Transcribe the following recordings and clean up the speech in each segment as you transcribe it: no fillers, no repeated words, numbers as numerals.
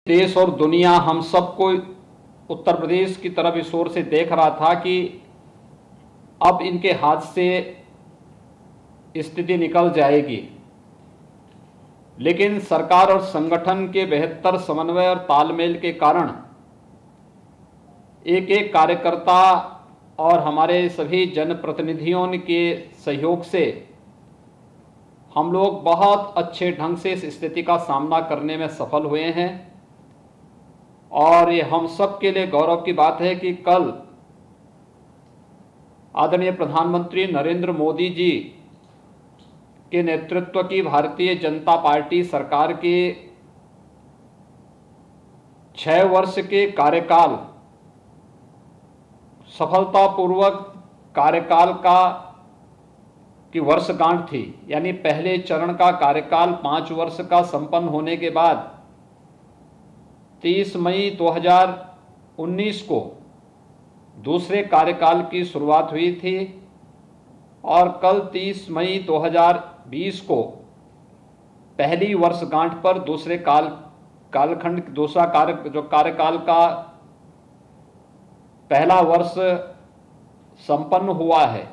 देश और दुनिया हम सबको उत्तर प्रदेश की तरफ इस ओर से देख रहा था कि अब इनके हाथ से स्थिति निकल जाएगी, लेकिन सरकार और संगठन के बेहतर समन्वय और तालमेल के कारण एक एक कार्यकर्ता और हमारे सभी जनप्रतिनिधियों के सहयोग से हम लोग बहुत अच्छे ढंग से इस स्थिति का सामना करने में सफल हुए हैं। और ये हम सब के लिए गौरव की बात है कि कल आदरणीय प्रधानमंत्री नरेंद्र मोदी जी के नेतृत्व की भारतीय जनता पार्टी सरकार के 6 वर्ष के कार्यकाल सफलतापूर्वक कार्यकाल की वर्षगांठ थी। यानी पहले चरण का कार्यकाल 5 वर्ष का संपन्न होने के बाद 30 मई 2019 को दूसरे कार्यकाल की शुरुआत हुई थी और कल 30 मई 2020 को पहली वर्षगांठ पर दूसरे कालखंड दूसरा कार्यकाल का पहला वर्ष संपन्न हुआ है।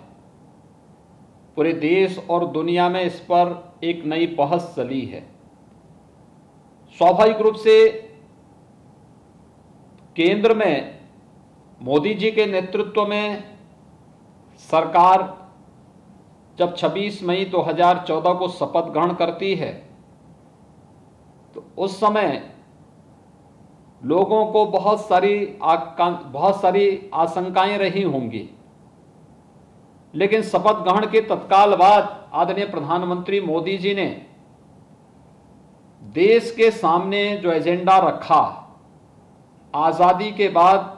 पूरे देश और दुनिया में इस पर एक नई बहस चली है। स्वाभाविक रूप से केंद्र में मोदी जी के नेतृत्व में सरकार जब 26 मई 2014 को शपथ ग्रहण करती है तो उस समय लोगों को बहुत सारी आशंकाएं रही होंगी, लेकिन शपथ ग्रहण के तत्काल बाद आदरणीय प्रधानमंत्री मोदी जी ने देश के सामने जो एजेंडा रखा, आजादी के बाद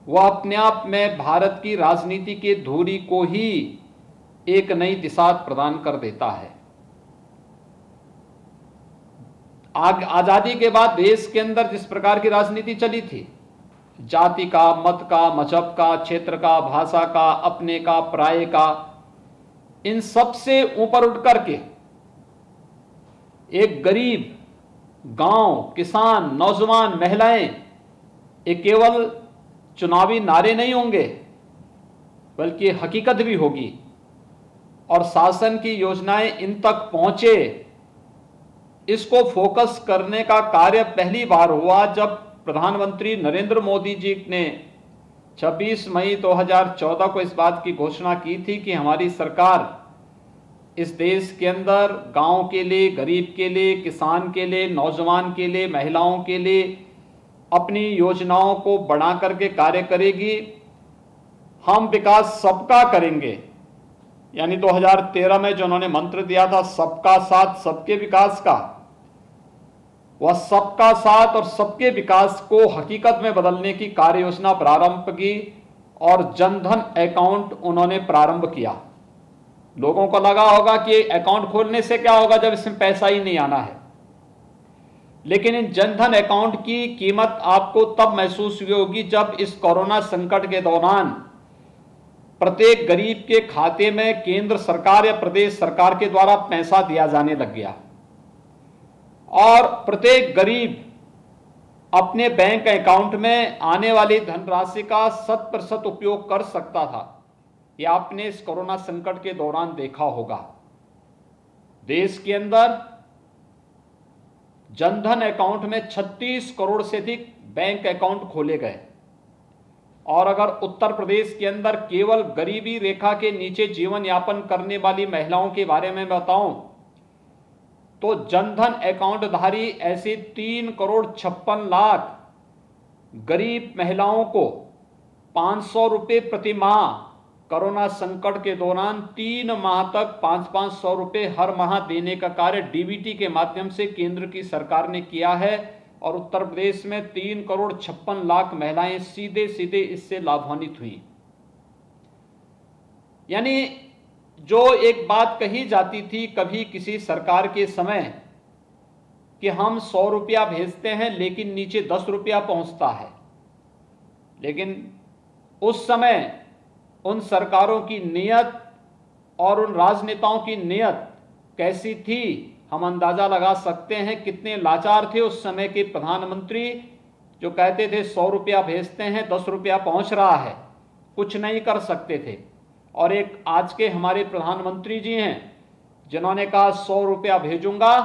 वह अपने आप में भारत की राजनीति के धुरी को ही एक नई दिशा प्रदान कर देता है। आजादी के बाद देश के अंदर जिस प्रकार की राजनीति चली थी, जाति का, मत का, मजहब का, क्षेत्र का, भाषा का, अपने का, पराये का, इन सब से ऊपर उठ करके एक गरीब, गांव, किसान, नौजवान, महिलाएं, ये केवल चुनावी नारे नहीं होंगे बल्कि हकीकत भी होगी और शासन की योजनाएं इन तक पहुंचे, इसको फोकस करने का कार्य पहली बार हुआ जब प्रधानमंत्री नरेंद्र मोदी जी ने 26 मई 2014 को इस बात की घोषणा की थी कि हमारी सरकार इस देश के अंदर गांव के लिए, गरीब के लिए, किसान के लिए, नौजवान के लिए, महिलाओं के लिए अपनी योजनाओं को बढ़ा करके कार्य करेगी। हम विकास सबका करेंगे, यानी 2013 में जो उन्होंने मंत्र दिया था सबका साथ सबके विकास का, वह सबका साथ और सबके विकास को हकीकत में बदलने की कार्य योजना प्रारंभ की और जनधन अकाउंट उन्होंने प्रारंभ किया। लोगों को लगा होगा कि अकाउंट खोलने से क्या होगा जब इसमें पैसा ही नहीं आना है, लेकिन इन जनधन अकाउंट की कीमत आपको तब महसूस हुई होगी जब इस कोरोना संकट के दौरान प्रत्येक गरीब के खाते में केंद्र सरकार या प्रदेश सरकार के द्वारा पैसा दिया जाने लग गया और प्रत्येक गरीब अपने बैंक अकाउंट में आने वाली धनराशि का 100% उपयोग कर सकता था। यह आपने इस कोरोना संकट के दौरान देखा होगा। देश के अंदर जनधन अकाउंट में 36 करोड़ से अधिक बैंक अकाउंट खोले गए और अगर उत्तर प्रदेश के अंदर केवल गरीबी रेखा के नीचे जीवन यापन करने वाली महिलाओं के बारे में बताऊं तो जनधन अकाउंटधारी ऐसे 3 करोड़ 56 लाख गरीब महिलाओं को 500 रुपये प्रति माह कोरोना संकट के दौरान 3 माह तक 500 रुपये हर माह देने का कार्य डीबीटी के माध्यम से केंद्र की सरकार ने किया है और उत्तर प्रदेश में 3 करोड़ 56 लाख महिलाएं सीधे सीधे इससे लाभान्वित हुई। यानी जो एक बात कही जाती थी कभी किसी सरकार के समय कि हम 100 रुपया भेजते हैं लेकिन नीचे 10 रुपया पहुंचता है, लेकिन उस समय उन सरकारों की नीयत और उन राजनेताओं की नीयत कैसी थी हम अंदाजा लगा सकते हैं कितने लाचार थे उस समय के प्रधानमंत्री, जो कहते थे 100 रुपया भेजते हैं 10 रुपया पहुंच रहा है, कुछ नहीं कर सकते थे। और एक आज के हमारे प्रधानमंत्री जी हैं जिन्होंने कहा 100 रुपया भेजूंगा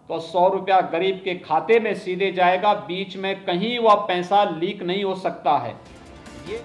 तो 100 रुपया गरीब के खाते में सीधे जाएगा, बीच में कहीं वह पैसा लीक नहीं हो सकता है। ये